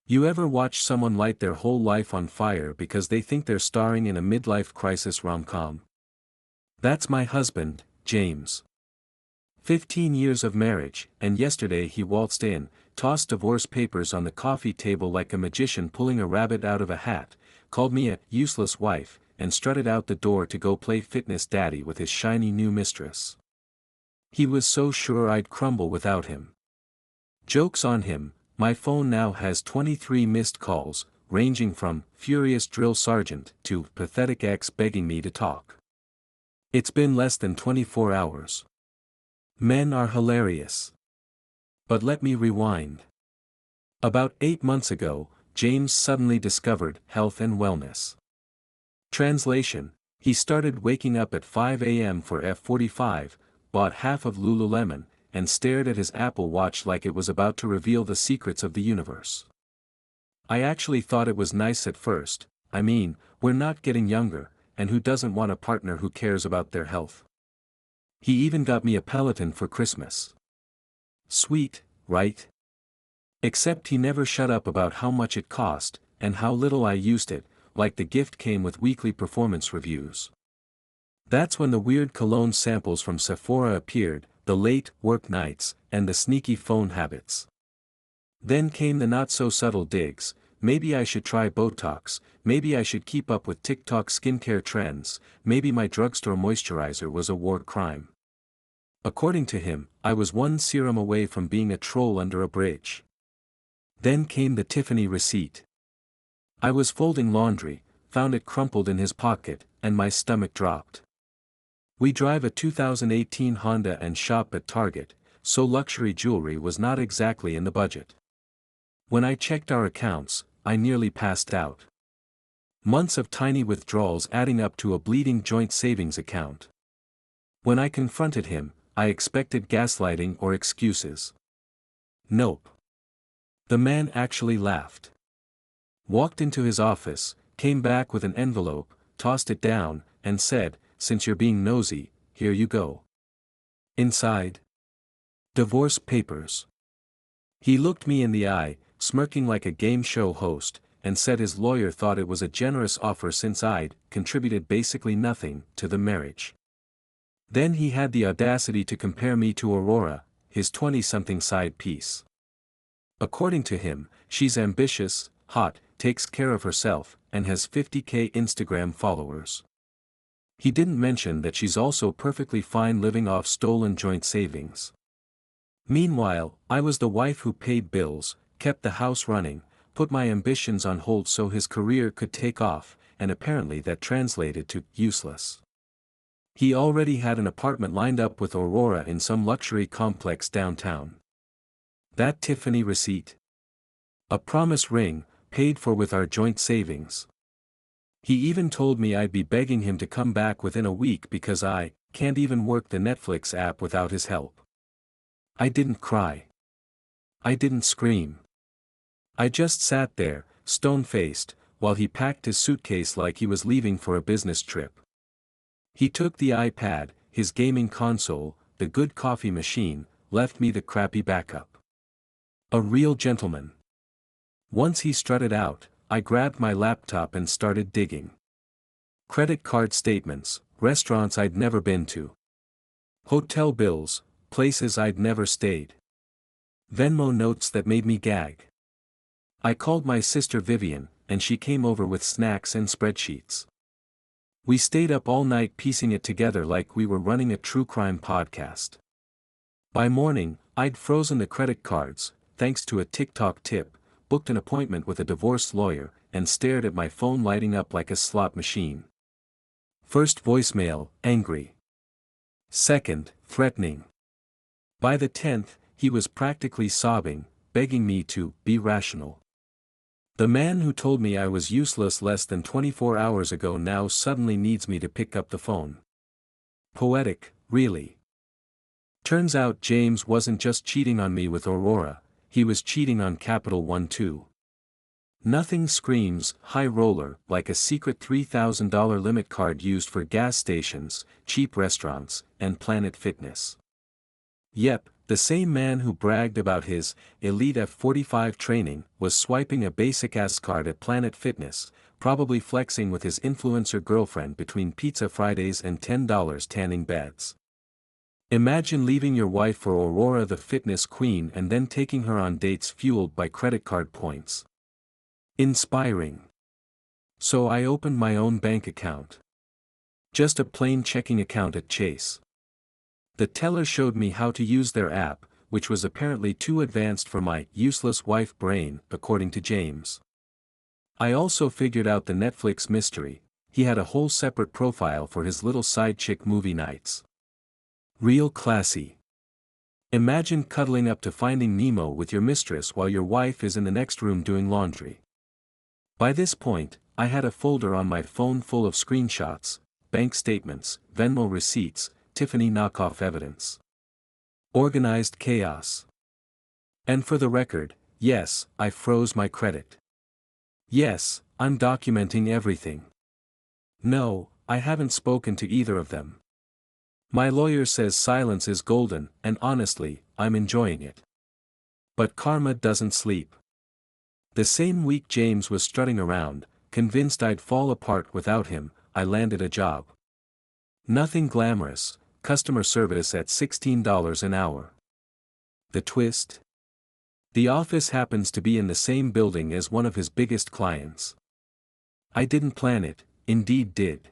You ever watch someone light their whole life on fire because they think they're starring in a midlife crisis rom-com? That's my husband, James. 15 years of marriage, and yesterday he waltzed in, tossed divorce papers on the coffee table like a magician pulling a rabbit out of a hat, called me a useless wife, and strutted out the door to go play fitness daddy with his shiny new mistress. He was so sure I'd crumble without him. Joke's on him, my phone now has 23 missed calls, ranging from furious drill sergeant to pathetic ex begging me to talk. It's been less than 24 hours. Men are hilarious. But let me rewind. About 8 months ago, James suddenly discovered health and wellness. Translation: he started waking up at 5 a.m. for F45, bought half of Lululemon, and stared at his Apple Watch like it was about to reveal the secrets of the universe. I actually thought it was nice at first. I mean, we're not getting younger, and who doesn't want a partner who cares about their health? He even got me a Peloton for Christmas. Sweet, right? Except he never shut up about how much it cost, and how little I used it, like the gift came with weekly performance reviews. That's when the weird cologne samples from Sephora appeared, the late work nights, and the sneaky phone habits. Then came the not-so-subtle digs: maybe I should try Botox, maybe I should keep up with TikTok skincare trends, maybe my drugstore moisturizer was a war crime. According to him, I was one serum away from being a troll under a bridge. Then came the Tiffany receipt. I was folding laundry, found it crumpled in his pocket, and my stomach dropped. We drive a 2018 Honda and shop at Target, so luxury jewelry was not exactly in the budget. When I checked our accounts, I nearly passed out. Months of tiny withdrawals adding up to a bleeding joint savings account. When I confronted him, I expected gaslighting or excuses. Nope. The man actually laughed. Walked into his office, came back with an envelope, tossed it down, and said, "Since you're being nosy, here you go." Inside: divorce papers. He looked me in the eye, smirking like a game show host, and said his lawyer thought it was a generous offer since I'd contributed basically nothing to the marriage. Then he had the audacity to compare me to Aurora, his 20-something side piece. According to him, she's ambitious, hot, takes care of herself, and has 50K Instagram followers. He didn't mention that she's also perfectly fine living off stolen joint savings. Meanwhile, I was the wife who paid bills, kept the house running, put my ambitions on hold so his career could take off, and apparently that translated to useless. He already had an apartment lined up with Aurora in some luxury complex downtown. That Tiffany receipt. A promise ring, paid for with our joint savings. He even told me I'd be begging him to come back within a week because I can't even work the Netflix app without his help. I didn't cry. I didn't scream. I just sat there, stone-faced, while he packed his suitcase like he was leaving for a business trip. He took the iPad, his gaming console, the good coffee machine, left me the crappy backup. A real gentleman. Once he strutted out, I grabbed my laptop and started digging. Credit card statements, restaurants I'd never been to. Hotel bills, places I'd never stayed. Venmo notes that made me gag. I called my sister Vivian, and she came over with snacks and spreadsheets. We stayed up all night piecing it together like we were running a true crime podcast. By morning, I'd frozen the credit cards, thanks to a TikTok tip, booked an appointment with a divorce lawyer, and stared at my phone lighting up like a slot machine. First voicemail, angry. Second, threatening. By the 10th, he was practically sobbing, begging me to be rational. The man who told me I was useless less than 24 hours ago now suddenly needs me to pick up the phone. Poetic, really. Turns out James wasn't just cheating on me with Aurora, he was cheating on Capital One too. Nothing screams high roller like a secret $3,000 limit card used for gas stations, cheap restaurants, and Planet Fitness. Yep, The same man who bragged about his elite F45 training was swiping a basic ass card at Planet Fitness, probably flexing with his influencer girlfriend between Pizza Fridays and $10 tanning beds. Imagine leaving your wife for Aurora the fitness queen and then taking her on dates fueled by credit card points. Inspiring. So I opened my own bank account. Just a plain checking account at Chase. The teller showed me how to use their app, which was apparently too advanced for my useless wife brain, according to James. I also figured out the Netflix mystery. He had a whole separate profile for his little side chick movie nights. Real classy. Imagine cuddling up to Finding Nemo with your mistress while your wife is in the next room doing laundry. By this point, I had a folder on my phone full of screenshots, bank statements, Venmo receipts, Tiffany knockoff evidence. Organized chaos. And for the record, yes, I froze my credit. Yes, I'm documenting everything. No, I haven't spoken to either of them. My lawyer says silence is golden, and honestly, I'm enjoying it. But karma doesn't sleep. The same week James was strutting around, convinced I'd fall apart without him, I landed a job. Nothing glamorous, customer service at $16 an hour. The twist? The office happens to be in the same building as one of his biggest clients. I didn't plan it, Indeed did.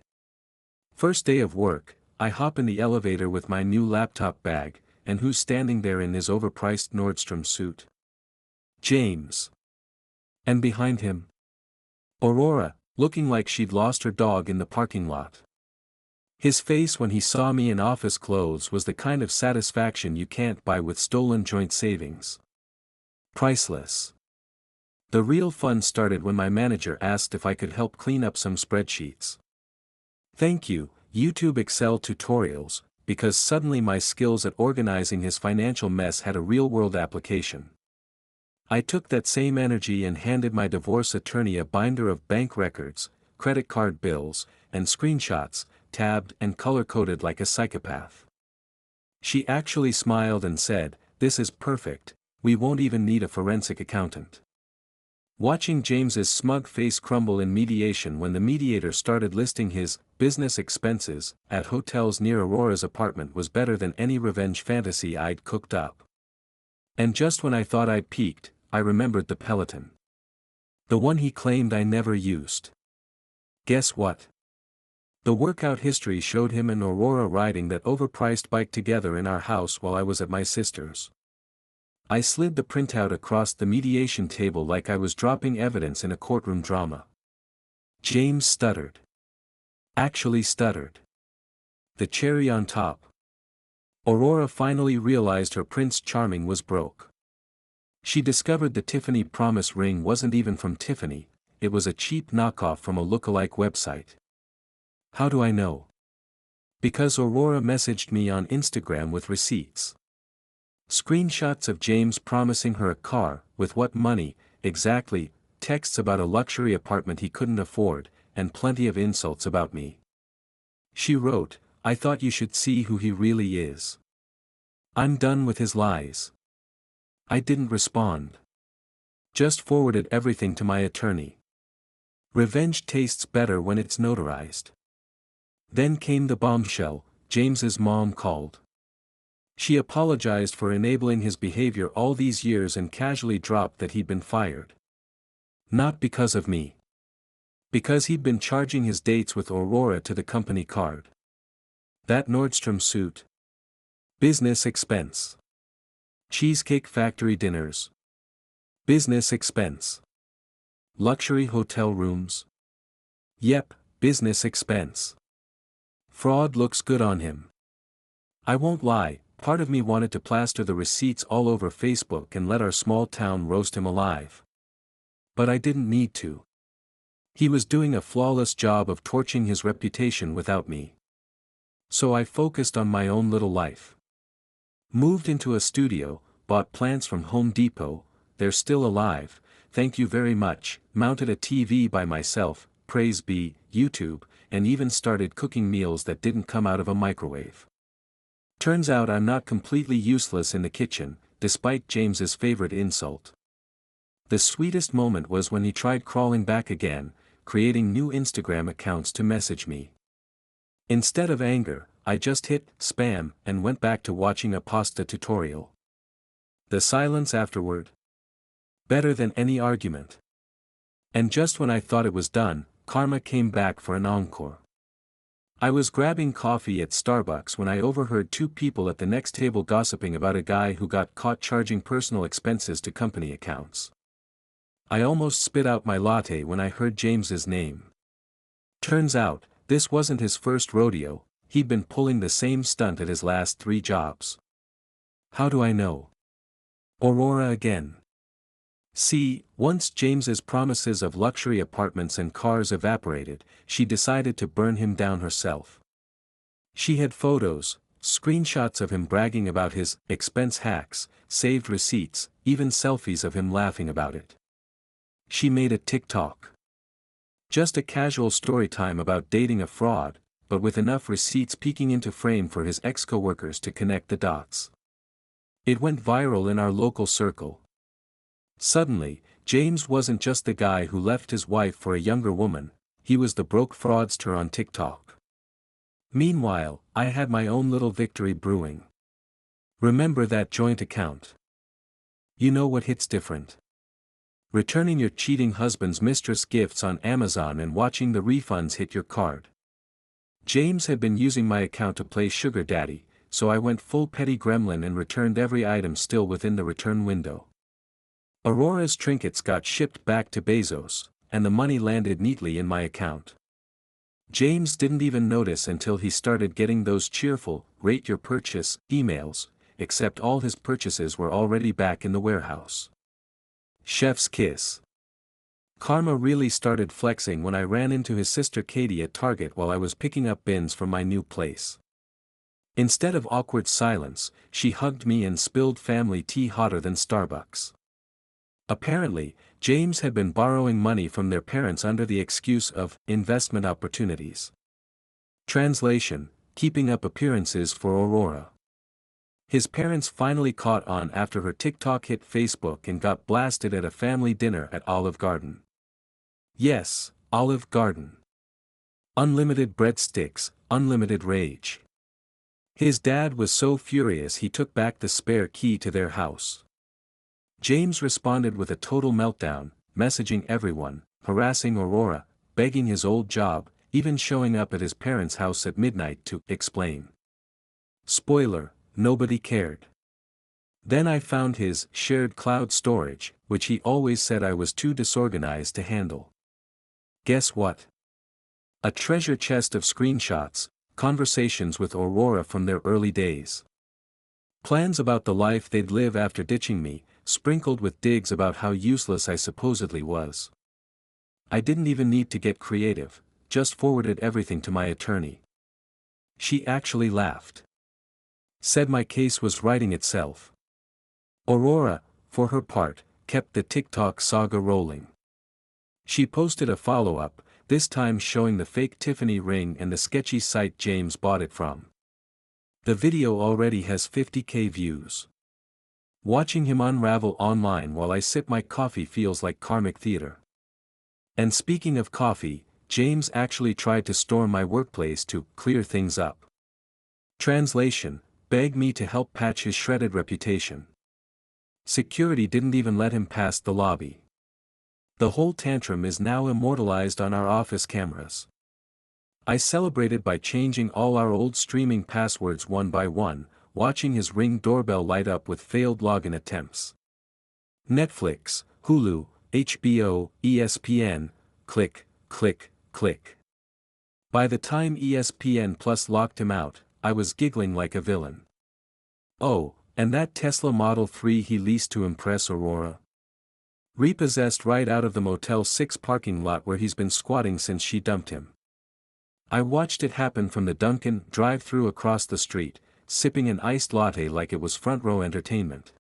First day of work, I hop in the elevator with my new laptop bag, and who's standing there in his overpriced Nordstrom suit? James. And behind him? Aurora, looking like she'd lost her dog in the parking lot. His face when he saw me in office clothes was the kind of satisfaction you can't buy with stolen joint savings. Priceless. The real fun started when my manager asked if I could help clean up some spreadsheets. Thank you, YouTube Excel tutorials, because suddenly my skills at organizing his financial mess had a real-world application. I took that same energy and handed my divorce attorney a binder of bank records, credit card bills, and screenshots, tabbed and color-coded like a psychopath. She actually smiled and said, "This is perfect, we won't even need a forensic accountant." Watching James's smug face crumble in mediation when the mediator started listing his business expenses at hotels near Aurora's apartment was better than any revenge fantasy I'd cooked up. And just when I thought I'd peaked, I remembered the Peloton. The one he claimed I never used. Guess what? The workout history showed him and Aurora riding that overpriced bike together in our house while I was at my sister's. I slid the printout across the mediation table like I was dropping evidence in a courtroom drama. James stuttered. Actually stuttered. The cherry on top. Aurora finally realized her Prince Charming was broke. She discovered the Tiffany promise ring wasn't even from Tiffany, it was a cheap knockoff from a look-alike website. How do I know? Because Aurora messaged me on Instagram with receipts. Screenshots of James promising her a car, with what money, exactly, texts about a luxury apartment he couldn't afford, and plenty of insults about me. She wrote, "I thought you should see who he really is. I'm done with his lies." I didn't respond. Just forwarded everything to my attorney. Revenge tastes better when it's notarized. Then came the bombshell, James's mom called. She apologized for enabling his behavior all these years and casually dropped that he'd been fired. Not because of me. Because he'd been charging his dates with Aurora to the company card. That Nordstrom suit. Business expense. Cheesecake Factory dinners. Business expense. Luxury hotel rooms. Yep, business expense. Fraud looks good on him. I won't lie, part of me wanted to plaster the receipts all over Facebook and let our small town roast him alive. But I didn't need to. He was doing a flawless job of torching his reputation without me. So I focused on my own little life. Moved into a studio, bought plants from Home Depot, they're still alive, thank you very much, mounted a TV by myself, praise be, YouTube, and even started cooking meals that didn't come out of a microwave. Turns out I'm not completely useless in the kitchen, despite James's favorite insult. The sweetest moment was when he tried crawling back again, creating new Instagram accounts to message me. Instead of anger, I just hit spam and went back to watching a pasta tutorial. The silence afterward? Better than any argument. And just when I thought it was done, karma came back for an encore. I was grabbing coffee at Starbucks when I overheard two people at the next table gossiping about a guy who got caught charging personal expenses to company accounts. I almost spit out my latte when I heard James's name. Turns out, this wasn't his first rodeo, he'd been pulling the same stunt at his last 3 jobs. How do I know? Aurora again. See, once James's promises of luxury apartments and cars evaporated, she decided to burn him down herself. She had photos, screenshots of him bragging about his expense hacks, saved receipts, even selfies of him laughing about it. She made a TikTok. Just a casual story time about dating a fraud, but with enough receipts peeking into frame for his ex-coworkers to connect the dots. It went viral in our local circle. Suddenly, James wasn't just the guy who left his wife for a younger woman, he was the broke fraudster on TikTok. Meanwhile, I had my own little victory brewing. Remember that joint account? You know what hits different? Returning your cheating husband's mistress gifts on Amazon and watching the refunds hit your card. James had been using my account to play sugar daddy, so I went full petty gremlin and returned every item still within the return window. Aurora's trinkets got shipped back to Bezos, and the money landed neatly in my account. James didn't even notice until he started getting those cheerful, rate your purchase, emails, except all his purchases were already back in the warehouse. Chef's kiss. Karma really started flexing when I ran into his sister Katie at Target while I was picking up bins from my new place. Instead of awkward silence, she hugged me and spilled family tea hotter than Starbucks. Apparently, James had been borrowing money from their parents under the excuse of investment opportunities. Translation: keeping up appearances for Aurora. His parents finally caught on after her TikTok hit Facebook and got blasted at a family dinner at Olive Garden. Yes, Olive Garden. Unlimited breadsticks, unlimited rage. His dad was so furious he took back the spare key to their house. James responded with a total meltdown, messaging everyone, harassing Aurora, begging his old job, even showing up at his parents' house at midnight to explain. Spoiler: nobody cared. Then I found his shared cloud storage, which he always said I was too disorganized to handle. Guess what? A treasure chest of screenshots, conversations with Aurora from their early days. Plans about the life they'd live after ditching me, sprinkled with digs about how useless I supposedly was. I didn't even need to get creative, just forwarded everything to my attorney. She actually laughed. Said my case was writing itself. Aurora, for her part, kept the TikTok saga rolling. She posted a follow-up, this time showing the fake Tiffany ring and the sketchy site James bought it from. The video already has 50,000 views. Watching him unravel online while I sip my coffee feels like karmic theater. And speaking of coffee, James actually tried to storm my workplace to clear things up. Translation: beg me to help patch his shredded reputation. Security didn't even let him past the lobby. The whole tantrum is now immortalized on our office cameras. I celebrated by changing all our old streaming passwords one by one, watching his Ring doorbell light up with failed login attempts. Netflix, Hulu, HBO, ESPN, click, click, click. By the time ESPN Plus locked him out, I was giggling like a villain. Oh, and that Tesla Model 3 he leased to impress Aurora? Repossessed right out of the Motel 6 parking lot where he's been squatting since she dumped him. I watched it happen from the Dunkin' drive-thru across the street, sipping an iced latte like it was front-row entertainment.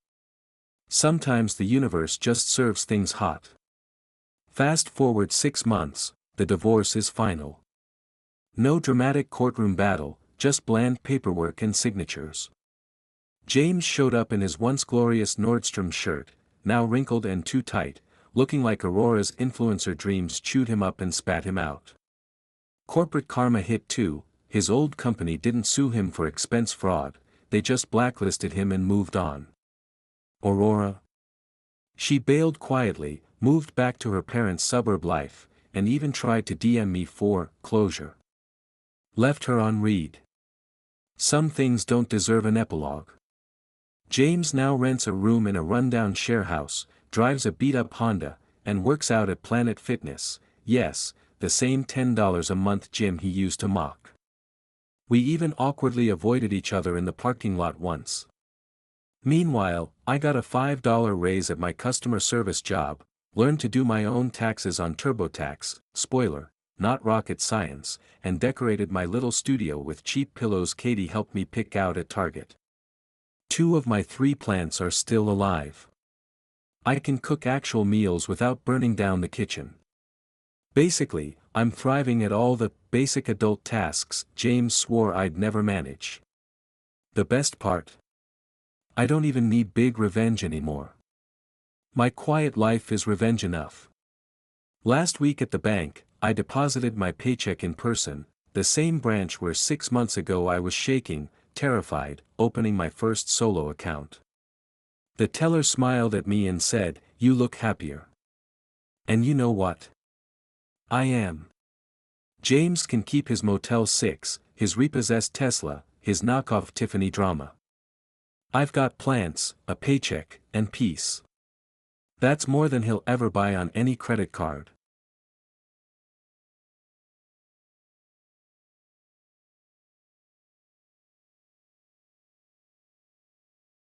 Sometimes the universe just serves things hot. Fast forward 6 months, the divorce is final. No dramatic courtroom battle, just bland paperwork and signatures. James showed up in his once glorious Nordstrom shirt, now wrinkled and too tight, looking like Aurora's influencer dreams chewed him up and spat him out. Corporate karma hit too. His old company didn't sue him for expense fraud, they just blacklisted him and moved on. Aurora? She bailed quietly, moved back to her parents' suburb life, and even tried to DM me for closure. Left her on read. Some things don't deserve an epilogue. James now rents a room in a rundown share house, drives a beat-up Honda, and works out at Planet Fitness, yes, the same $10 a month gym he used to mock. We even awkwardly avoided each other in the parking lot once. Meanwhile, I got a $5 raise at my customer service job, learned to do my own taxes on TurboTax, spoiler, not rocket science, and decorated my little studio with cheap pillows Katie helped me pick out at Target. 2 of my 3 plants are still alive. I can cook actual meals without burning down the kitchen. Basically, I'm thriving at all the basic adult tasks James swore I'd never manage. The best part? I don't even need big revenge anymore. My quiet life is revenge enough. Last week at the bank, I deposited my paycheck in person, the same branch where 6 months ago I was shaking, terrified, opening my first solo account. The teller smiled at me and said, "You look happier." And you know what? I am. James can keep his Motel 6, his repossessed Tesla, his knockoff Tiffany drama. I've got plants, a paycheck, and peace. That's more than he'll ever buy on any credit card.